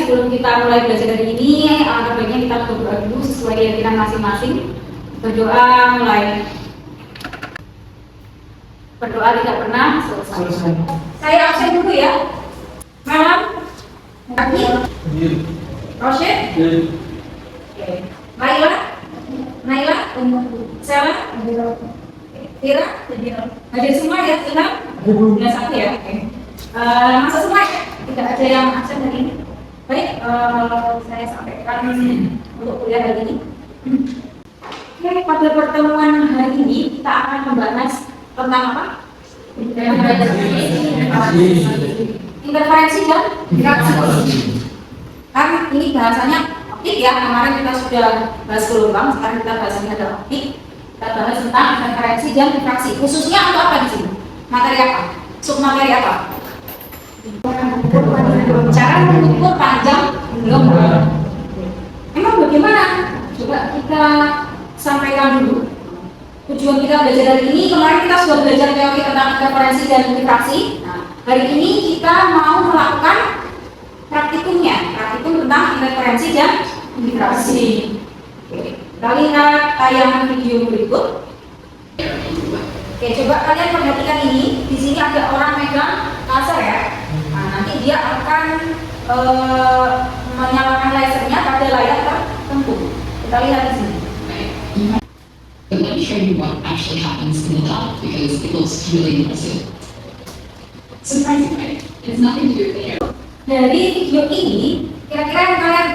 sebelum kita mulai belajar dari ini, baiknya kita berdoa dulu sesuai keyakinan masing-masing. Berdoa mulai. Berdoa tidak pernah selesai. Saya absen dulu ya. Malam. Pagi. Rosyid. Naila. Sarah. Tira. Hadir semua ya, Ilham. Sudah satu ya. Oke. Masuk semua ya. Tidak ada yang absen hari ini. Baik, saya sampaikan untuk kuliah hari ini. Oke, pada pertemuan hari ini kita akan membahas tentang apa? Interferensi dan refraksi. Kan ini bahasanya optik ya. Kemarin kita sudah bahas gelombang, sekarang kita bahasnya ada optik. Kita bahas tentang interferensi dan refraksi. Khususnya untuk apa di sini? Materi apa? Submateri apa? Cara mengukur panjang gelombang. Emang bagaimana? Coba kita sampaikan dulu. Tujuan kita belajar hari ini, kemarin kita sudah belajar teori tentang interferensi dan refraksi. Nah, hari ini kita mau melakukan praktikum tentang interferensi dan refraksi. Kita lihat tayangan video berikut. Oke, coba kalian perhatikan ini. Di sini ada orang megang laser ya. Nah, nanti dia akan menyalakan lasernya pada layar tertentu. Kita lihat di sini. But let me show you what actually happens in the dark because it looks really impressive. Surprisingly, it's nothing to do with the air. Dari video ini, kira-kira yang kalian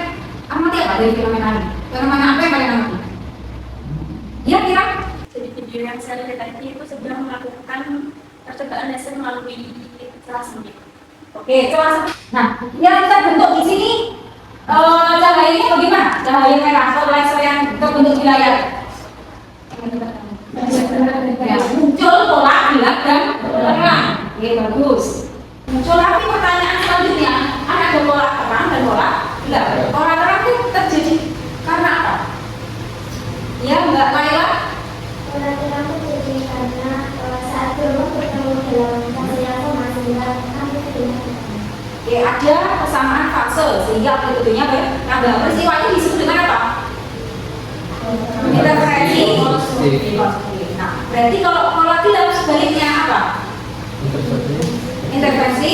amati apa dari fenomena ini? Fenomena apa yang kalian amati? Ya, kira? Jadi video yang saya lihat tadi itu sedang melakukan percobaan laser melalui celah sempit. Oke, celah. Nah, yang kita bentuk di sini cahayanya bagaimana? Cahaya merah atau laser yang terbentuk di layar? Ya, muncul pola gelap dan terang. Oke, bagus. Muncul lagi pertanyaan selanjutnya, ada pola terang dan pola gelap. Pola terang itu terjadi karena apa? Ya, Mbak Laila. Pola terang terjadi karena saat gelombang bertemu dalam fase yang sama sehingga amplitudonya Oke, ada kesamaan fase sehingga amplitudonya bertambah. Peristiwa ini disebut dengan apa? Interferensi. Nah, berarti kalau pola gelap sebaliknya apa? Interferensi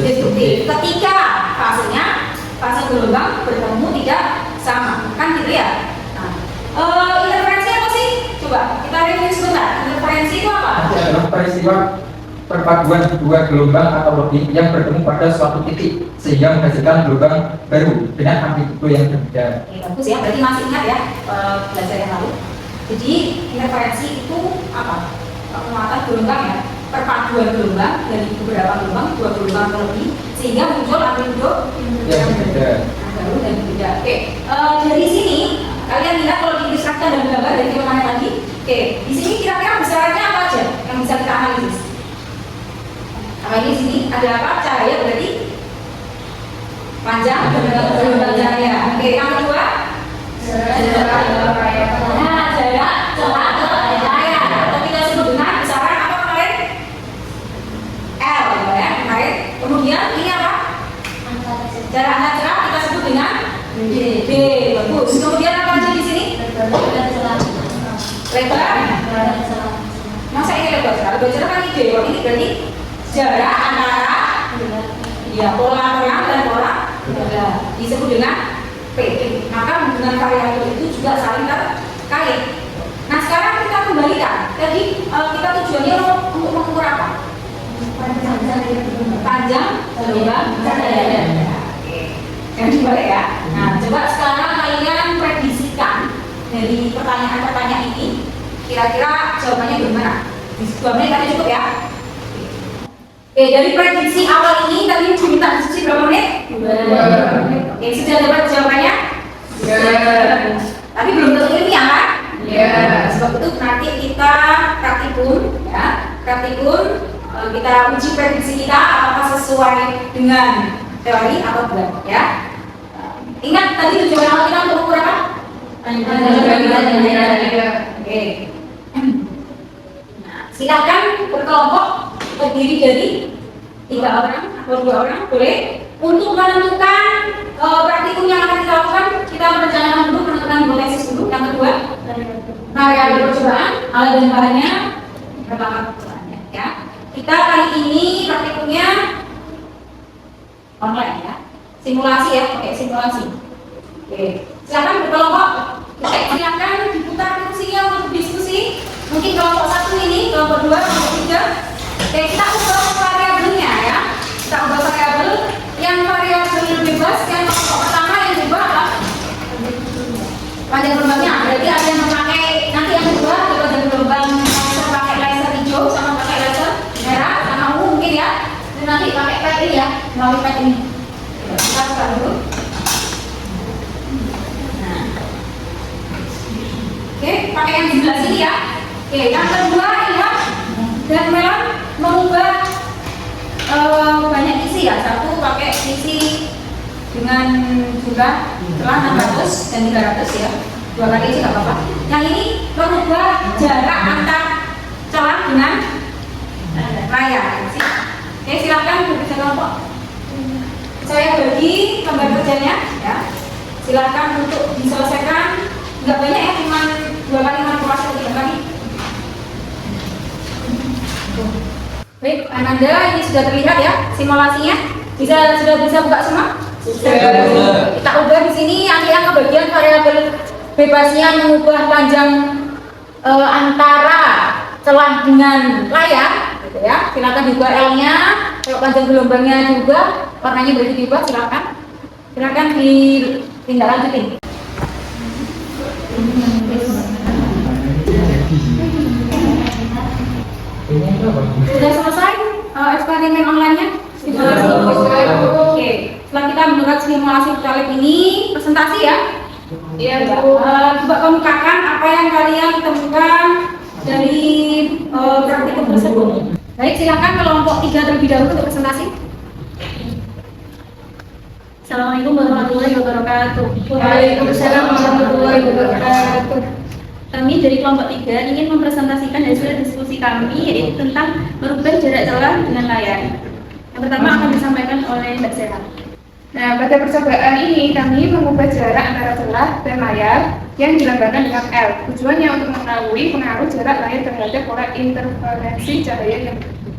destruktif. Ketika fase gelombang bertemu tidak sama, kan gitu ya? Nah, interferensi apa sih? Coba kita review sebentar. Interferensi itu apa? Adalah peristiwa perpaduan dua gelombang atau lebih yang bertemu pada suatu titik sehingga menghasilkan gelombang baru dengan amplitudo yang berbeda. Oke, bagus ya. Berarti masih ingat ya belajar yang lalu. Jadi interferensi itu apa? Penguatan gelombang ya, perpaduan gelombang dari beberapa gelombang, dua gelombang atau lebih, sehingga muncul amplitudo yang berbeda. Nah, baru dan berbeda. Oke, dari sini kalian lihat kalau diilustrasikan dalam gambar dari kemarin tadi. Oke, di sini kira-kira besarannya apa aja yang bisa kita analisis? Nah, di sini ada apa? Cahaya berarti panjang gelombang cahaya. Oke, yang kedua jarak celah cahaya atau kita sebut dengan besaran apa kemarin? L ya kemarin. Kemudian ini apa? Jarak antar celah kita sebut dengan D. Bagus. Kemudian apa aja di sini? Lebar. Masa ini lebar celah? Lebar celah kan D. Ini berarti jarak antara ya pola terang dan pola gelap disebut dengan P. Maka hubungan variabel itu juga saling terkait. Nah, sekarang kita kembalikan. Jadi kita tujuannya untuk mengukur apa? Panjang gelombang cahaya. Yang dibalik ya. Nah, coba sekarang kalian prediksikan dari pertanyaan-pertanyaan ini. Kira-kira jawabannya gimana? Jawabannya tadi cukup ya. Oke, dari prediksi awal ini tadi diminta diskusi berapa menit? 2 menit. Oke, sudah dapat jawabannya? Tapi belum tentu ilmiah kan? Sebab itu nanti kita praktikum ya. Praktikum kita uji prediksi kita apakah sesuai dengan teori atau tidak ya. Ingat tadi tujuan awal kita untuk ukur apa? Oke. Nah, silakan berkelompok terdiri dari 3 orang atau 2 orang boleh Untuk menentukan praktikum yang akan kita lakukan, kita merencanakan dulu menentukan hipotesis dulu. Yang kedua, variabel percobaan, alat dan bahannya, pertama percobaannya. Ya, kita kali ini praktikumnya online ya, simulasi ya, pakai simulasi. Oke, silakan berkelompok. Silakan diputar kursinya untuk diskusi. Mungkin kelompok 1 ini, kelompok 2, kelompok 3. Oke, kita ubah variabelnya ya. Kita ubah variabel. Yang variabel bebas, yang kelompok pertama yang diubah adalah panjang gelombangnya. Berarti ada yang memakai, nanti yang kedua ada panjang gelombang laser pakai laser hijau sama pakai laser merah sama ungu mungkin ya. Dan nanti pakai pad ini ya, melalui pad ini. Kita buka dulu. Nah. Oke, pakai yang di sebelah sini ya. Oke, yang kedua ya, dan melon mengubah banyak isi ya. Satu pakai isi dengan jumlah celah 600 dan 300 ya. 2 kali isi nggak apa-apa. Yang ini mengubah jarak antar celah dengan layar. Oke, silakan bekerja kelompok. Saya bagi gambar kerjanya ya. Silakan untuk diselesaikan. Nggak banyak ya, cuma 2 kali manipulasi atau 3 kali. Baik, Ananda, ini sudah terlihat ya simulasinya. Sudah bisa buka semua? Sudah. Kita ubah di sini yang kebagian variabel bebasnya mengubah panjang antara celah dengan layar, gitu ya. Silakan diubah L-nya. Kalau panjang gelombangnya juga, warnanya berarti diubah. Silakan ditindaklanjutin. Sudah selesai eksperimen online-nya? Oke. Setelah kita mendengar simulasi kali ini, presentasi ya? Iya, coba kemukakan apa yang kalian temukan dari praktikum tersebut. Baik, silakan kelompok 3 terlebih dahulu untuk presentasi. Assalamualaikum warahmatullahi wabarakatuh. Waalaikumsalam warahmatullahi wabarakatuh. Kami dari kelompok 3 ingin mempresentasikan hasil diskusi kami, yaitu tentang merubah jarak celah dengan layar. Yang pertama akan disampaikan oleh Mbak Sera. Nah, pada percobaan ini kami mengubah jarak antara celah dan layar yang dilambangkan dengan L. Tujuannya untuk mengetahui pengaruh jarak layar terhadap pola interferensi cahaya yang berbentuk.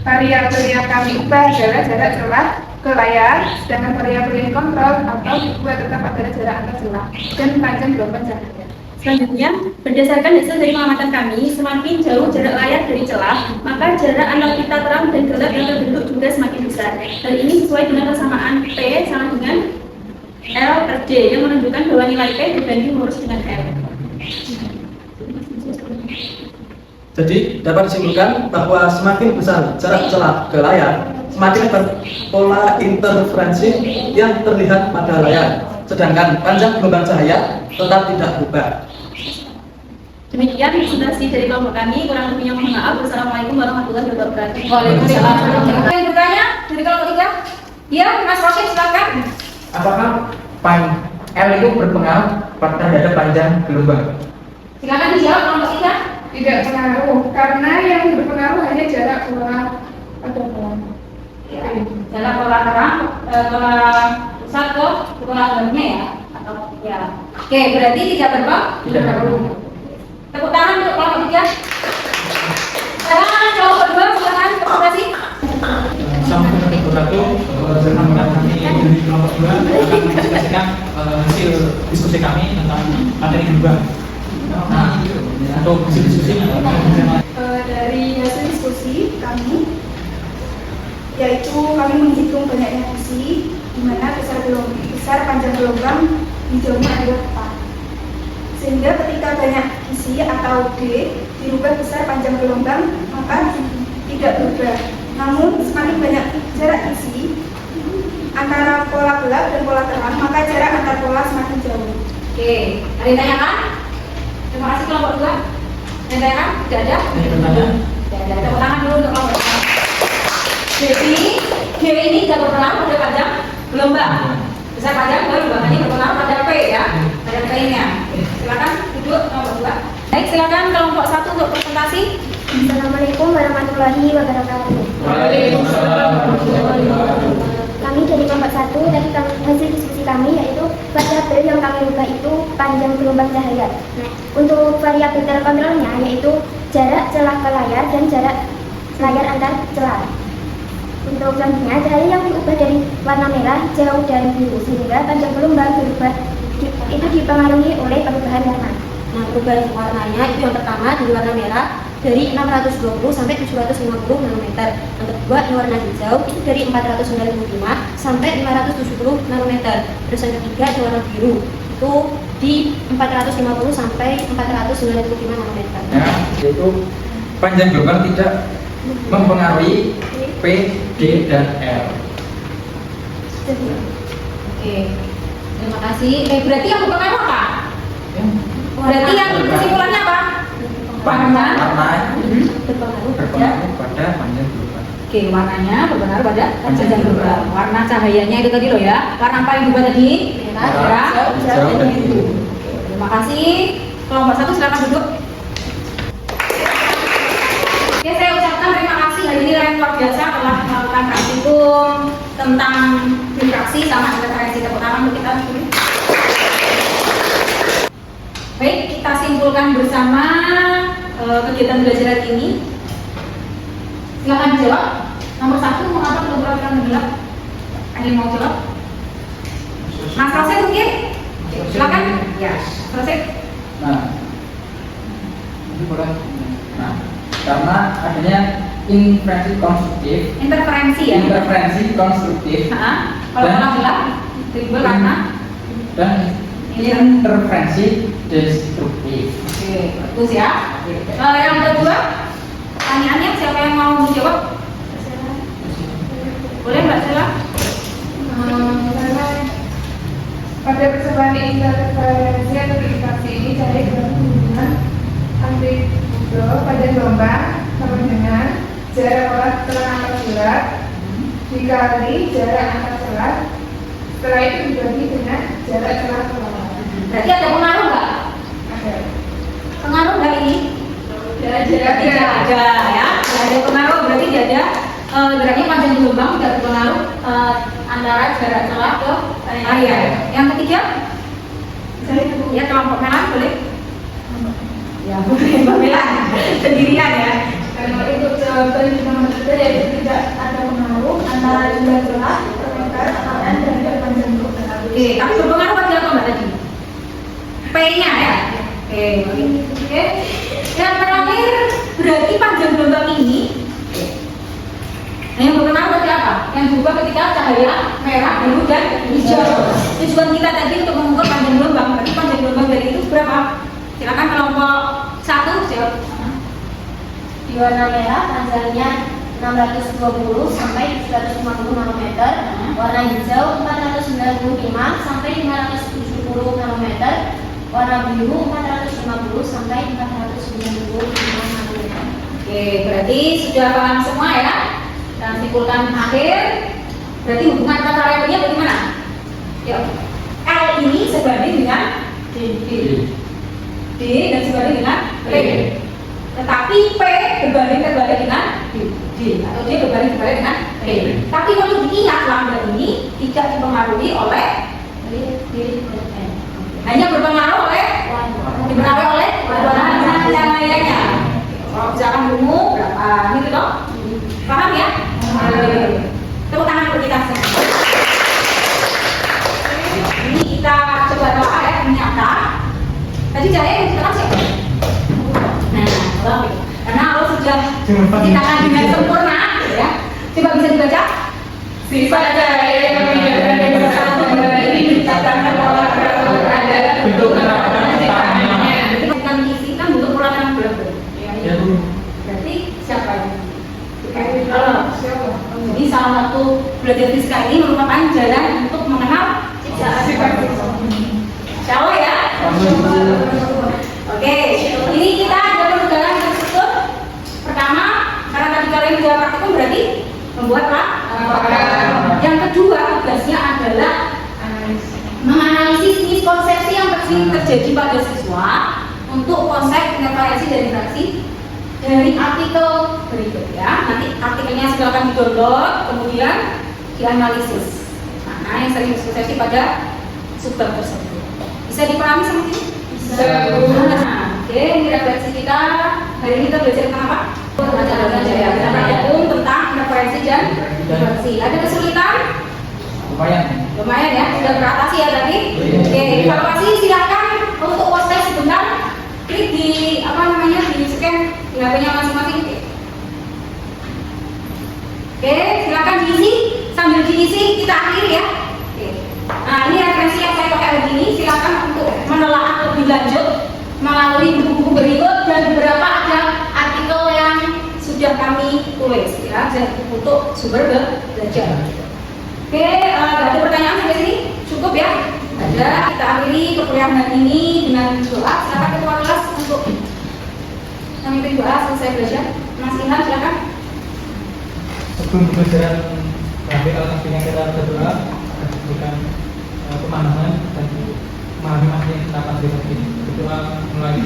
Variabel yang kami ubah adalah jarak celah ke layar, sedangkan variabel yang kontrol atau diubah tetap pada jarak antar celah dan panjang gelombang cahaya. Selanjutnya, berdasarkan hasil dari pengamatan kami, semakin jauh jarak layar dari celah, maka jarak antar pita terang dan gelap yang terbentuk juga semakin besar. Hal ini sesuai dengan persamaan P sama dengan L per D yang menunjukkan bahwa nilai P berbanding lurus dengan L. Jadi dapat disimpulkan bahwa semakin besar jarak celah ke layar, semakin lebar pola interferensi yang terlihat pada layar. Sedangkan panjang gelombang cahaya tetap tidak berubah. Demikian presentasi dari kelompok kami, kurang lebihnya mohon maaf. Wassalamualaikum warahmatullahi wabarakatuh. Waalaikumsalam. Yang bertanya dari kelompok 3? Iya, Mas Rosyid silakan. Apakah L itu berpengaruh terhadap panjang gelombang? Silakan dijawab kelompok 3. Tidak pengaruh, karena yang berpengaruh hanya jarak pola pada pola. Jarak pola terang, pola pusat ke pola gelapnya ya, atau ya. Oke, berarti tidak berubah? Tidak berubah. Tepuk tangan untuk kelompok 3. Sekarang kelompok 2, silakan presentasi. Assalamualaikum warahmatullahi wabarakatuh. Kami dari kelompok 2 akan mempresentasikan hasil diskusi kami tentang materi gelombang. Nah, untuk hasil diskusi Dari hasil diskusi kami, yaitu kami menghitung banyaknya isi, di mana besar panjang gelombang hijaunya adalah tepat. Sehingga ketika banyak isi atau D dirubah besar panjang gelombang, maka tidak berubah. Namun semakin banyak jarak isi antara pola gelap dan pola terang, maka jarak antar pola semakin jauh. Oke, ada yang tanyakan? Terima kasih kelompok 2. Ada yang tanyakan? Tidak ada? Tidak ada. Tepuk tangan dulu untuk kelompok 2. Jadi, G ini tidak berpengaruh pada panjang gelombang. Besar panjang gelombang ini berpengaruh pada P ya, pada P-nya. Silakan duduk kelompok 2. Baik, silakan kelompok 1 untuk presentasi. Assalamualaikum warahmatullahi wabarakatuh. Waalaikumsalam warahmatullahi wabarakatuh. Kami kami dari kelompok 1 dari hasil diskusi kami yaitu variabel yang kami ubah itu panjang gelombang cahaya. Nah, untuk variabel terkontrolnya yaitu jarak celah ke layar dan jarak layar antar celah. Untuk selanjutnya, cahaya yang diubah dari warna merah, hijau, dan biru sehingga panjang gelombang berubah itu dipengaruhi oleh perubahan warna. Nah, perubahan warnanya itu yang pertama dari warna merah dari 620 sampai 750 nanometer. Yang kedua di warna hijau itu dari 495 sampai 570 nanometer. Terus yang ketiga di warna biru itu di 450 sampai 495 nanometer. Nah, yaitu panjang gelombang tidak mempengaruhi P, D, dan L. Oke, terima kasih. Berarti yang berpengaruh apa? Berarti yang kesimpulannya apa? Warna berpengaruh pada panjang gelombang. Oke, warnanya berpengaruh pada panjang gelombang. Warna cahayanya itu tadi loh ya. Warna apa yang diubah tadi? Merah, hijau, dan biru. Oke, terima kasih. Kelompok 1 silakan duduk. Oke, saya ucapkan terima kasih hari ini kalian luar biasa telah melakukan praktikum tentang diffraksi sama interferensi. Tepuk tangan untuk kita. Baik, kita simpulkan bersama kegiatan belajar hari ini. Silakan dijawab. Nomor 1, mengapa kolaborasi mengelap? Ada yang mau jawab? Mas Roset mungkin? Silakan. Ya, Roset. Nah, ini boleh. Nah, karena adanya interferensi konstruktif Kalau gelap timbul karena dan interferensi destruktif. oke, bagus ya. Yang kedua, pertanyaannya siapa yang mau menjawab? Boleh Mbak Sela? Pada percobaan interferensi atau diffraksi ini cahaya gabungan amplitudo pada gelombang sama dengan jarak olah celah antar celah dikali jarak antar celah. Setelah itu dibagi dengan jarak celah ke bawah. Berarti ada pengaruh nggak? Ada. Pengaruh nggak ini? Tidak ada ya. Tidak ada pengaruh, berarti tidak ada. Geraknya panjang gelombang tidak berpengaruh antara jarak celah ke layar. Yang ketiga, ya kelompok merah boleh? Ya boleh, Mbak Mela sendirian ya. Kalau untuk jawaban nomor 3 yaitu tidak ada pengaruh antara jumlah celah per meter dan jarak panjang gelombang. Oke, tapi berpengaruh pada apa Mbak tadi? P-nya ya. Oke. Yang terakhir berarti panjang gelombang ini. Nah, yang berpengaruh pada apa? Yang berubah ketika cahaya merah, biru, dan hijau. Tujuan kita tadi untuk mengukur panjang gelombang. Berarti panjang gelombang dari itu berapa? Silakan kelompok 1 jawab. Di warna merah panjangnya 620 sampai 750 nanometer, warna hijau 495 sampai 570 nanometer, warna biru 450 sampai 495 nanometer. Oke, berarti sudah paham semua ya. Dan simpulkan akhir. Berarti hubungan antara variabelnya bagaimana? Yuk. L ini sebanding dengan D dan sebanding dengan P. Tetapi P berbanding terbalik dengan D atau D berbanding terbalik dengan P. Tapi perlu diingat lambda ini tidak dipengaruhi oleh D dan N. Hanya berpengaruh oleh warna cahayanya. Kalau misalkan ungu berapa gitu dong? Paham ya? Tepuk tangan untuk kita semua. Ini kita coba doa ya, ternyata tadi cahaya yang ditekan siapa? Nah, karena Allah sudah diciptakan dengan sempurna ya. Coba bisa dibaca? Sifat cahaya yang berbeda dari satu ini diciptakan oleh ada bentuk kami isikan bentuk ulangan berapa? Berarti siapa ini? Jadi salah satu belajar fisika ini merupakan jalan untuk mengenal sifat. Insya Allah ya. Oke, ini kita ada perubahan tersebut. Pertama, karena tadi kalian menjawab praktikum berarti membuatlah. Yang kedua, tugasnya adalah menganalisis miskonsepsi yang terjadi pada siswa untuk konsep interferensi dan diffraksi dari artikel berikut ya. Nanti artikelnya silakan di-download, kemudian dianalisis. Nah, yang sering diskusi pada subbab tersebut. Bisa dipahami sama ini? Bisa. Nah, oke, ini refleksi kita. Hari ini kita belajar tentang apa? Kita praktikum tentang interferensi dan diversi. Ada kesulitan? Lumayan ya, sudah teratasi ya tadi. Oke, evaluasi silakan untuk poster sebentar. Klik di di scan di HP-nya masing-masing. Oke, silakan diisi. Sambil diisi kita akhiri ya. Oke. Nah, ini referensi yang saya pakai hari ini. Silakan untuk menelaah lebih lanjut melalui buku-buku berikut dan beberapa ada artikel yang sudah kami tulis ya untuk sumber belajar. Oke, ada pertanyaan sampai sini? Cukup ya? Ada. Kita akhiri kekuliahan hari ini dengan doa. Silakan ketua kelas untuk memimpin doa selesai belajar. Mas Ilham silakan. Sebelum pembelajaran berakhir, alhamdulillah kita berdoa agar diberikan pemahaman dan memahami materi yang kita akan belajar ini. Berdoa mulai.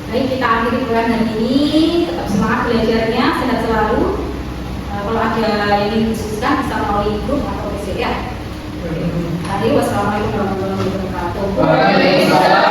Baik, kita akhiri bulan hari ini. Tetap semangat belajarnya, sehat selalu. Kalau ada yang ingin didiskusikan bisa melalui grup atau PC ya. Wassalamualaikum warahmatullahi wabarakatuh.